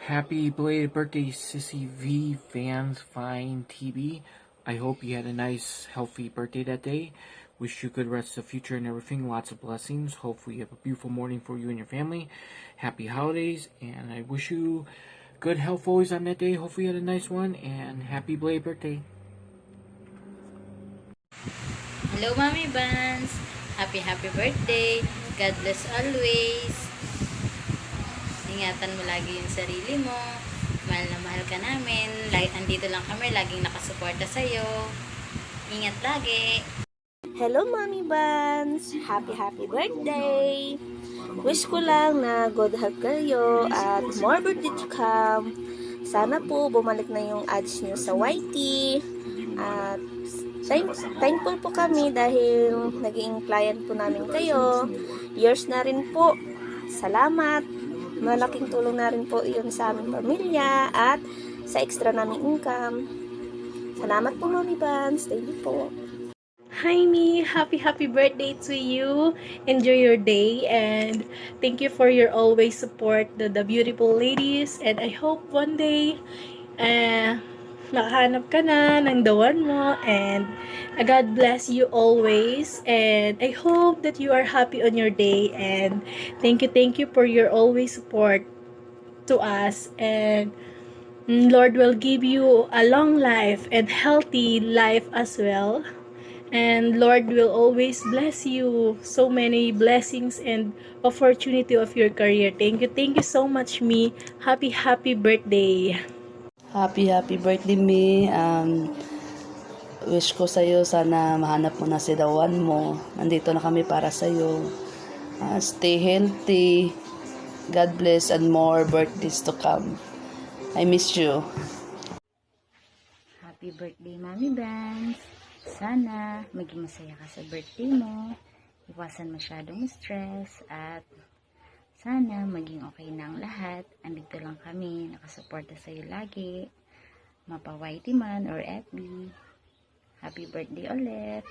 Happy belated birthday, Sissy V Vans Fine TB. I hope you had a nice, healthy birthday that day. Wish you good rest of the future and everything. Lots of blessings. Hopefully, you have a beautiful morning for you and your family. Happy holidays, and I wish you good health always on that day. Hopefully, you had a nice one, and happy belated birthday. Hello, Mommy Buns! Happy birthday! God bless always! Ingatan mo lagi yung sarili mo. Mahal na mahal ka namin. Andito lang kami, laging nakasuporta sa'yo. Ingat lagi! Hello, Mommy Buns! Happy birthday! Wish ko lang na good health kayo at more birthday to come. Sana po bumalik na yung ads nyo sa YT. At thankful po kami dahil naging client po namin kayo. Years na rin po. Salamat! Malaking tulong na rin po yun sa aming pamilya at sa extra naming income. Salamat po, Mommy Buns! Thank you po! Hi me, happy birthday to you. Enjoy your day and thank you for your always support, the beautiful ladies, and I hope one day makahanap ka na ng the one mo, and God bless you always, and I hope that you are happy on your day, and thank you for your always support to us, and Lord will give you a long life and healthy life as well. And Lord will always bless you so many blessings and opportunity of your career. Thank you so much, me. Happy birthday. Happy birthday, me. Wish ko sa'yo, sana mahanap mo na si the one mo. Nandito na kami para sa'yo. Stay healthy. God bless and more birthdays to come. I miss you. Happy birthday, Mommy Buns! Sana maging masaya ka sa birthday mo. Iwasan masyadong stress at sana maging okay na ang lahat. Andito lang kami, nakasuporta sa'yo lagi. Mapa-YT man or FB. Happy birthday ulit!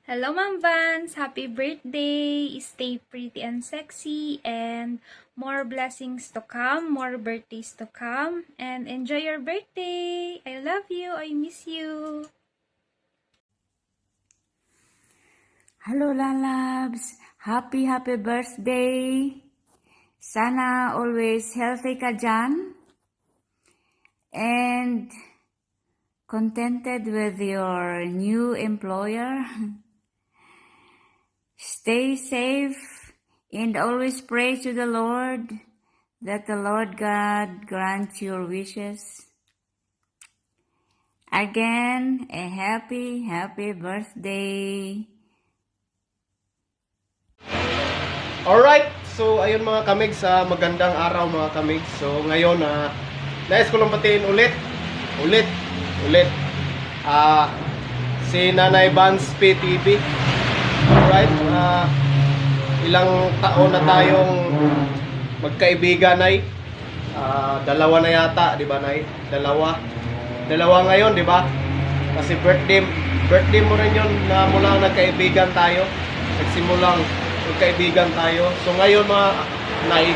Hello, Ma'am Vance! Happy birthday! Stay pretty and sexy and more blessings to come, more birthdays to come, and enjoy your birthday! I love you! I miss you! Hello, lalabs! Happy birthday! Sana always healthy ka dyan and contented with your new employer. Stay safe and always pray to the Lord that the Lord God grant your wishes. Again, a happy birthday! Alright, so ayun mga kamig, sa magandang araw mga kamig. So ngayon, nais ko lang batiin ulit si Nanay Vans PTV. Alright, ilang taon na tayong magkaibigan, Nay. Dalawa na yata, di ba, Nay? Dalawa ngayon, di ba? Kasi birthday mo rin yun na mula nagkaibigan tayo. Nagsimulang magkaibigan tayo. So ngayon mga Nay,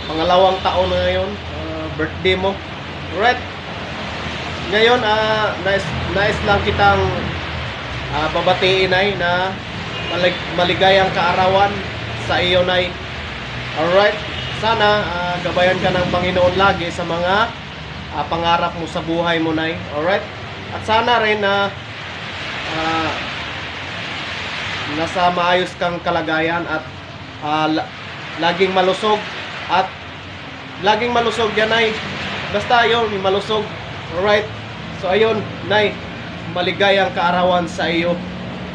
pangalawang taon na ngayon, birthday mo. Alright. Ngayon, nais lang kitang babatiin, Nay, na maligayang kaarawan sa iyo, Nay. Alright. Sana gabayan ka ng Panginoon lagi sa mga pangarap mo sa buhay mo, Nay. Alright. At sana rin na nasa maayos kang kalagayan at laging malusog yan, Nay. Basta yun, malusog. Alright. So ayun, Nay, maligayang kaarawan sa iyo.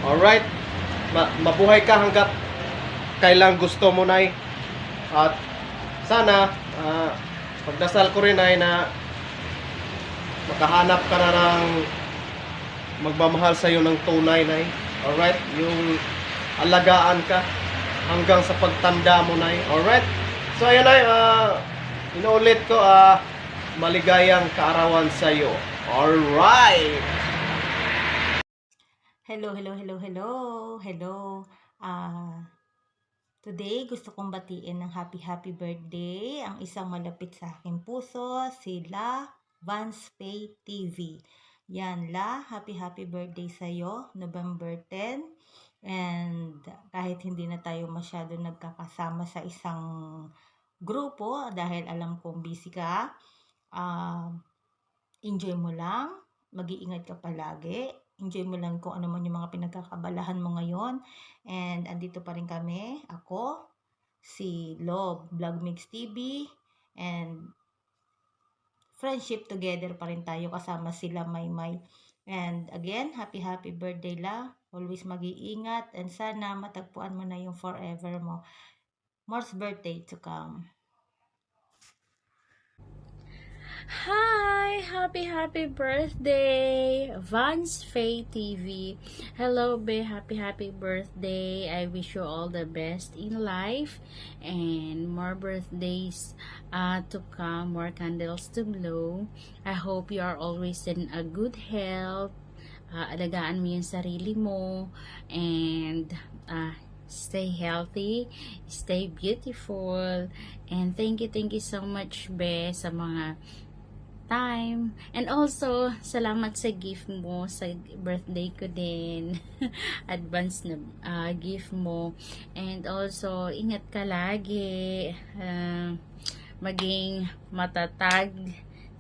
Alright. Mabuhay ka hanggat kailang gusto mo, Nay. At sana pagdasal ko rin, Nay, na makahanap ka na ng magmamahal sa iyo ng tunay, Nay. Alright, yung alagaan ka hanggang sa pagtanda mo, Nay. Alright. So ayun, Nay, inuulit ko, maligayang kaarawan sa iyo. Alright. Hello. Today, gusto kong batiin ng happy birthday ang isang malapit sa aking puso, si La Vance Pay TV. Yan, La, happy birthday sa'yo, November 10. And kahit hindi na tayo masyado nagkakasama sa isang grupo, dahil alam kong busy ka, enjoy mo lang, mag-iingat ka palagi, enjoy mo lang kung ano man yung mga pinagkakabalahan mo ngayon. And andito pa rin kami, ako, si Love Vlog Mix TV, and friendship together pa rin tayo kasama sila Maymay. And again, happy birthday La. Always mag-iingat and sana matagpuan mo na yung forever mo. More's birthday to come. Hi! Happy birthday! Vance Faye TV. Hello, be. Happy birthday. I wish you all the best in life and more birthdays to come, more candles to blow. I hope you are always in a good health. Alagaan mo yung sarili mo and stay healthy, stay beautiful, and thank you so much, be, sa mga time. And also, salamat sa gift mo sa birthday ko din. Advance na gift mo. And also, ingat ka lagi. Maging matatag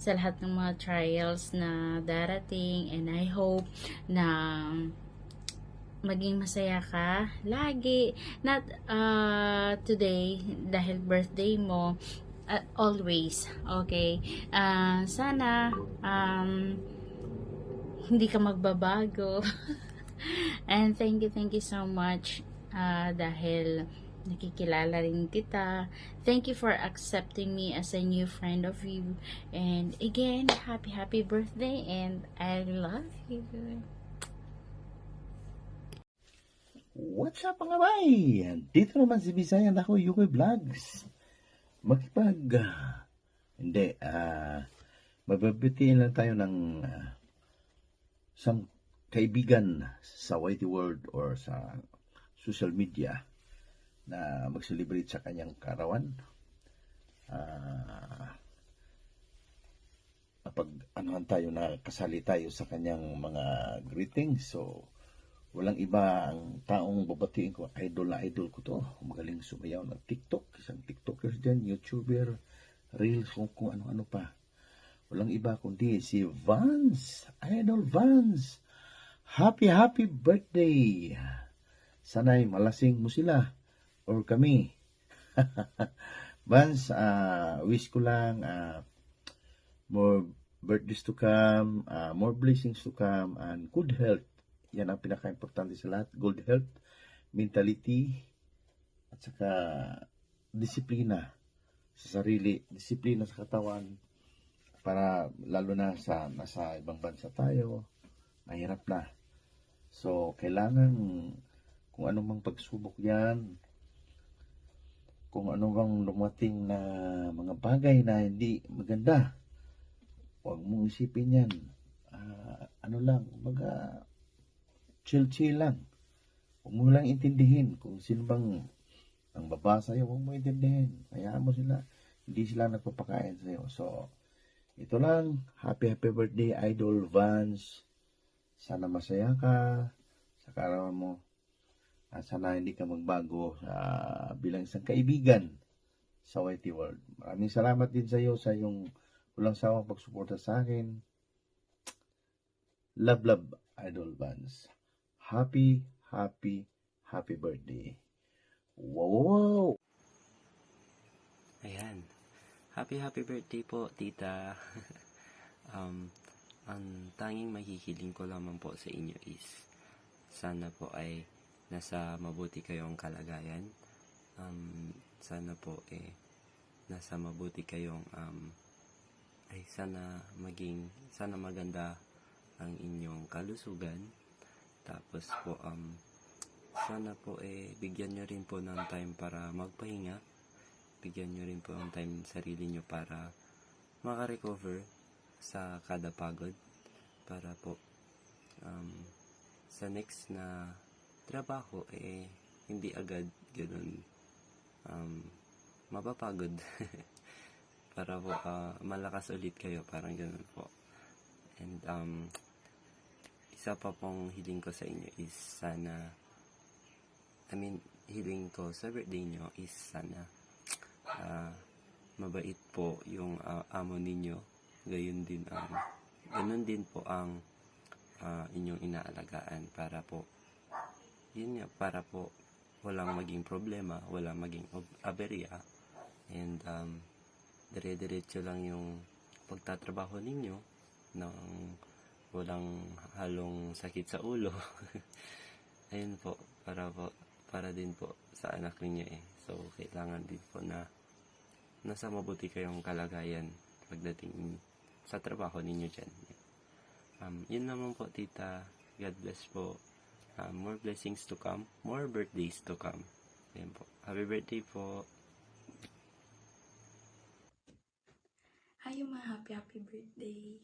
sa lahat ng mga trials na darating. And I hope na maging masaya ka lagi. Not today, dahil birthday mo, always, okay? Sana hindi ka magbabago. And thank you so much dahil nakikilala rin kita. Thank you for accepting me as a new friend of you. And again, happy birthday and I love you. What's up mga bay? Dito naman si Bisayan ako, Yukoy Vlogs. Magbabitiin lang tayo ng isang kaibigan sa YT World or sa social media na mag-celebrate sa kanyang karawan. Napag-anuhan tayo na kasali tayo sa kanyang mga greetings. So, walang iba ang taong babatiin ko. Idol na idol ko to. Magaling sumayaw ng TikTok. Isang TikToker dyan, YouTuber, Reels, kung ano-ano pa. Walang iba kundi si Vance. Idol Vance. Happy birthday. Sana'y malasing mo sila or kami. Vance, wish ko lang more birthdays to come, more blessings to come, and good health. Yan ang pinaka-importante sa lahat. Good health, mentality, at saka disiplina sa sarili, disiplina sa katawan, para lalo na nasa ibang bansa tayo, mahirap na. So, kailangan kung ano mang pagsubok yan, kung ano bang lumating na mga bagay na hindi maganda, huwag mong isipin yan. Chill lang. Huwag mo lang intindihin kung sino bang ang babasa sa'yo. Huwag mo intindihin. Hayaan mo sila. Hindi sila nagpapakain sa'yo. So, ito lang. Happy birthday, Idol Vance. Sana masaya ka sa karawan mo. At sana hindi ka magbago bilang isang kaibigan sa YT World. Maraming salamat din sa iyo sa iyong walang sawang pagsuporta sa akin. Love, Idol Vance. Happy birthday. Wow! Ayan. Happy birthday po, tita. Ang tanging mahihiling ko lamang po sa inyo is sana po ay nasa mabuti kayong kalagayan. Sana po nasa mabuti kayong sana maganda ang inyong kalusugan. Tapos po, sana po bigyan nyo rin po ng time para magpahinga. Bigyan nyo rin po ng time sarili nyo para makarecover sa kada pagod. Para po, sa next na trabaho, hindi agad ganun mapapagod. Para po malakas ulit kayo, parang ganun po. And isa pa pong hiling ko sa inyo is sana, hiling ko sa birthday nyo is sana mabait po yung amo ninyo. Ganun din po ang inyong inaalagaan para po walang maging problema, walang maging aberya, and dire-diretso lang yung pagtatrabaho ninyo nang walang halong sakit sa ulo. Ayun po, para din po sa anak ninyo So, kailangan din po na nasa mabuti kayong kalagayan pagdating sa trabaho ninyo dyan. Yun naman po, tita. God bless po. More blessings to come. More birthdays to come. Ayan po. Happy birthday po. Hi, ma. Happy birthday.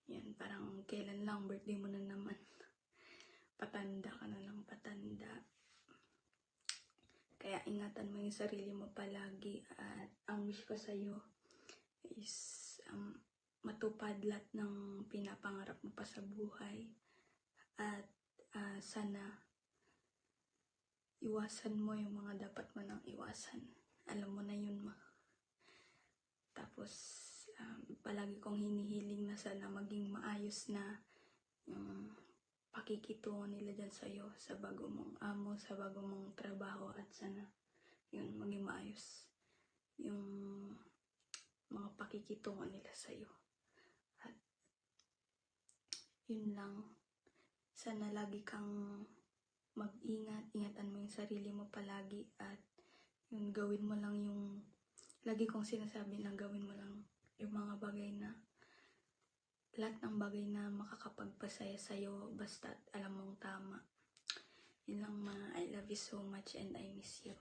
Yan, parang kailan lang birthday mo na naman. Patanda ka na ng patanda. Kaya ingatan mo yung sarili mo palagi. At ang wish ko sa'yo is matupad lahat ng pinapangarap mo pa sa buhay. At sana iwasan mo yung mga dapat mo nang iwasan. Alam mo na yun, ma. Tapos palagi kong hinihiling na sana maging maayos na yung pakikitungo nila dyan sa'yo, sa bago mong amo, sa bago mong trabaho, at sana yun, maging maayos yung mga pakikitungo nila sa'yo. At yun lang, sana lagi kang mag-ingat, ingatan mo yung sarili mo palagi, at yun, gawin mo lang yung lagi kong sinasabi na gawin mo lang yung mga bagay na lahat ng bagay na makakapagpasaya sa'yo, basta alam mong tama. Yun lang, ma. I love you so much and I miss you.